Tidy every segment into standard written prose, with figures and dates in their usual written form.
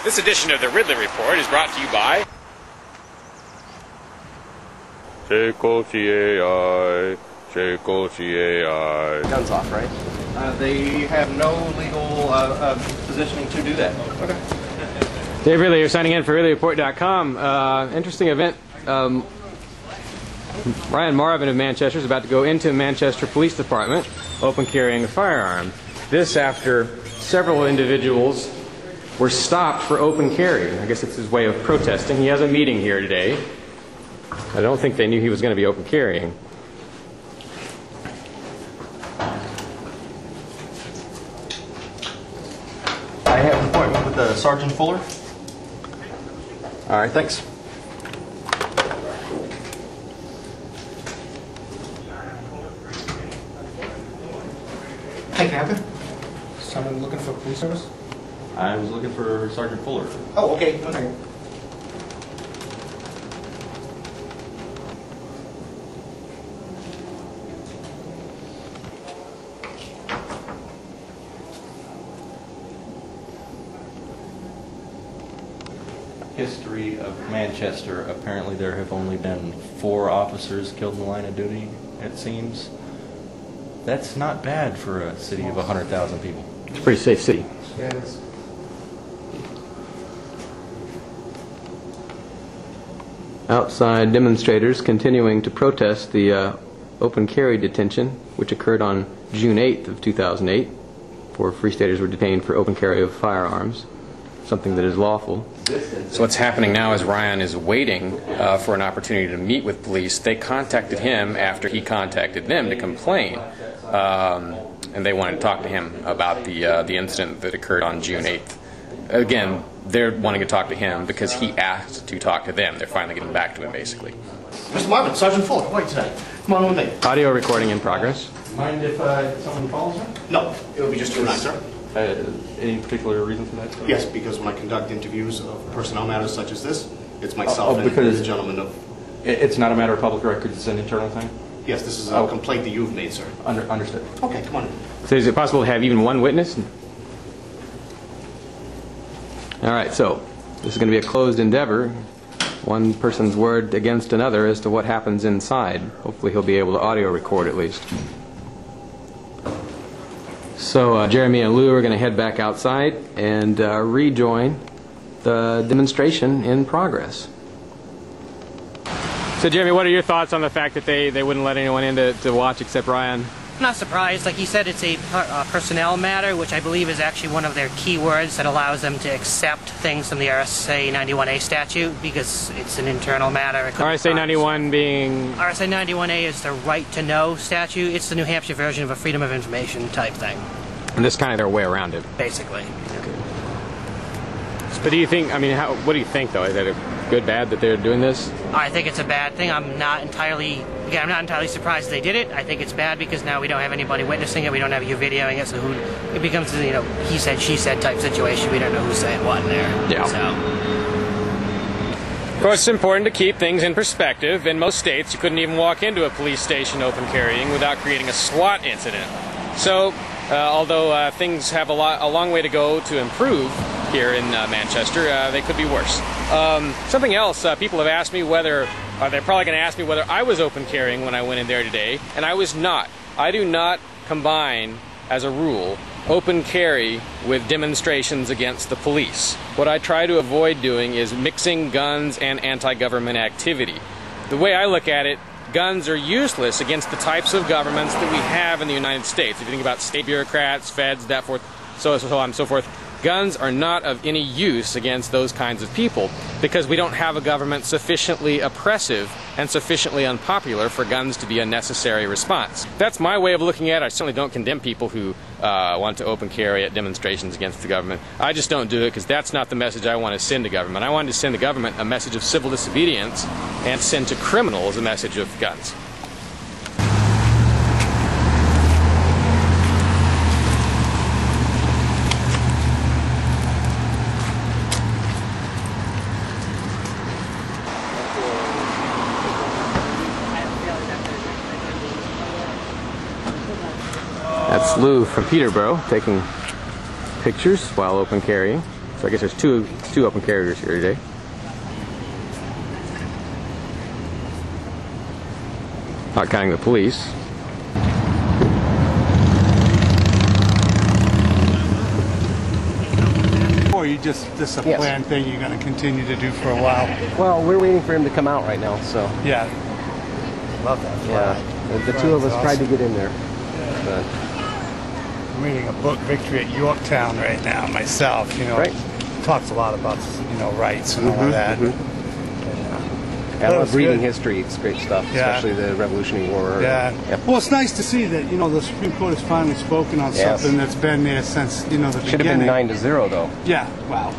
This edition of the Ridley Report is brought to you by Jayco CAI, Jayco CAI. Guns off, right? They have no legal positioning to do that. Okay. Dave Ridley, you're signing in for RidleyReport.com. Interesting event. Ryan Marvin of Manchester is about to go into Manchester Police Department, open carrying a firearm. This after several individuals were stopped for open carry. I guess it's his way of protesting. He has a meeting here today. I don't think they knew he was going to be open carrying. I have an appointment with Sergeant Fuller. All right, thanks. Hey, Captain. Someone looking for police service? I was looking for Sergeant Fuller. Oh, okay. One second. History of Manchester. Apparently there have only been 4 officers killed in the line of duty, it seems. That's not bad for a city of 100,000 people. It's a pretty safe city. Yeah, it is. Outside demonstrators continuing to protest the open carry detention, which occurred on June 8th of 2008. 4 Free Staters were detained for open carry of firearms, something that is lawful. So what's happening now is Ryan is waiting for an opportunity to meet with police. They contacted him after he contacted them to complain, and they wanted to talk to him about the incident that occurred on June 8th. Again, they're wanting to talk to him because he asked to talk to them. They're finally getting back to him, basically. Mr. Marvin, Sergeant Fuller, how are you today? Come on with me. Audio recording in progress. Mind if someone follows me? No, it'll be just you and I, sir. Any particular reason for that? Yes, because when I conduct interviews of personnel matters such as this, it's myself and because the gentleman of... It's not a matter of public records, it's an internal thing? Yes, this is a complaint that you've made, sir. Understood. Okay, come on in. So is it possible to have even one witness? All right, so this is going to be a closed endeavor. One person's word against another as to what happens inside. Hopefully he'll be able to audio record at least. So Jeremy and Lou are going to head back outside and rejoin the demonstration in progress. So Jeremy, what are your thoughts on the fact that they wouldn't let anyone in to watch except Ryan? I'm not surprised. Like he said, it's a personnel matter, which I believe is actually one of their key words that allows them to accept things from the RSA 91A statute because it's an internal matter. RSA 91 being... RSA 91A is the right to know statute. It's the New Hampshire version of a freedom of information type thing. And this is kind of their way around it. Basically. Okay. But do you think, I mean, what do you think though? Is that a good, bad that they're doing this? I think it's a bad thing. I'm not entirely surprised they did it. I think it's bad because now we don't have anybody witnessing it. We don't have you videoing it, so it becomes he said, she said type situation. We don't know who's saying what in there. Yeah. So. Of course, it's important to keep things in perspective. In most states, you couldn't even walk into a police station open carrying without creating a SWAT incident. So, although things have a long way to go to improve here in Manchester, they could be worse. Something else, people have asked me whether, they're probably going to ask me whether I was open carrying when I went in there today, and I was not. I do not combine, as a rule, open carry with demonstrations against the police. What I try to avoid doing is mixing guns and anti-government activity. The way I look at it, guns are useless against the types of governments that we have in the United States. If you think about state bureaucrats, feds, that forth, so on and so forth, guns are not of any use against those kinds of people because we don't have a government sufficiently oppressive and sufficiently unpopular for guns to be a necessary response. That's my way of looking at it. I certainly don't condemn people who want to open carry at demonstrations against the government. I just don't do it because that's not the message I want to send to government. I want to send the government a message of civil disobedience and send to criminals a message of guns. That's Lou from Peterborough taking pictures while open carrying. So I guess there's two open carriers here today. Not counting the police. Or you just, this is a planned thing you're going to continue to do for a while? Well, we're waiting for him to come out right now, so. Yeah. Love that flag. Yeah. The two of us tried to get in there. But. I'm reading a book, Victory at Yorktown, right now, myself, you know. Right. Talks a lot about, you know, rights and all of that. I love reading history. It's great stuff, Yeah. especially the Revolutionary War. Yeah. Yep. Well, it's nice to see that, you know, the Supreme Court has finally spoken on Yes. something that's been there since, you know, the Should beginning. have been 9-0, though. Yeah, wow.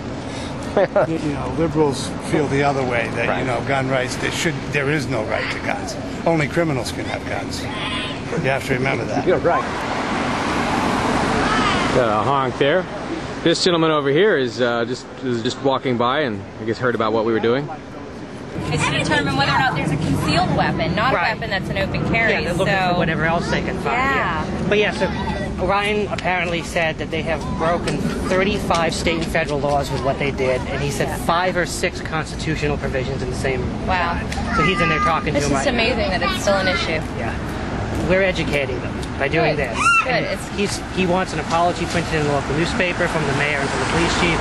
You know, liberals feel the other way, that, Right. you know, gun rights, there is no right to guns. Only criminals can have guns. You have to remember that. You're right. Got a honk there. This gentleman over here is just walking by and I guess heard about what we were doing. It's to determine whether or not there's a concealed weapon, not Right. a weapon that's an open carry. Yeah, they're looking so for whatever else they can find. Yeah. But yeah, so Ryan apparently said that they have broken 35 state and federal laws with what they did, and he said 5 or 6 constitutional provisions in the same. Wow. So he's in there talking It's to him just right now. amazing that it's still an issue. Yeah. We're educating them by doing Good. this. Good. And he wants an apology printed in the local newspaper from the mayor and from the police chief.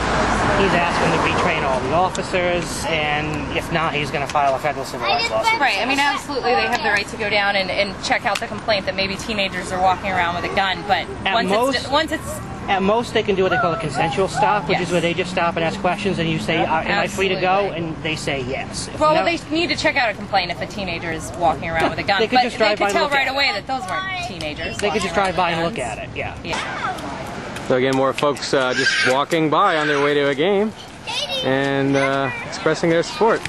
He's asking to retrain all the officers, and if not, he's going to file a federal civil rights lawsuit. Right. I mean, absolutely, they have the right to go down and check out the complaint that maybe teenagers are walking around with a gun. But once it's At most, they can do what they call a consensual stop, which Yes. is where they just stop and ask questions, and you say, am I free to go? Absolutely. And they say yes. If well, no- they need to check out a complaint if a teenager is walking around with a gun. They could but just drive they by could and tell look at right it. away that those weren't teenagers. They could just drive by and look guns. at it, yeah. Yeah. So again, more folks just walking by on their way to a game and expressing their support.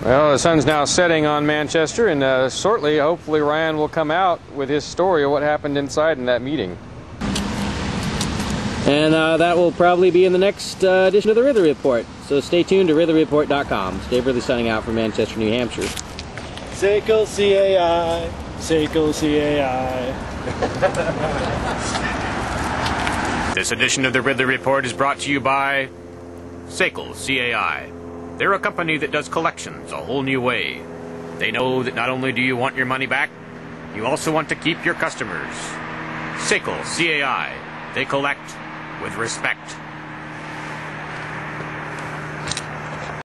Well, the sun's now setting on Manchester, and shortly, hopefully, Ryan will come out with his story of what happened inside in that meeting. And that will probably be in the next edition of the Ridley Report. So stay tuned to RidleyReport.com. It's Dave Ridley signing out from Manchester, New Hampshire. SACL CAI. SACL CAI. This edition of the Ridley Report is brought to you by SACL CAI. They're a company that does collections a whole new way. They know that not only do you want your money back, you also want to keep your customers. SACL CAI. They collect with respect.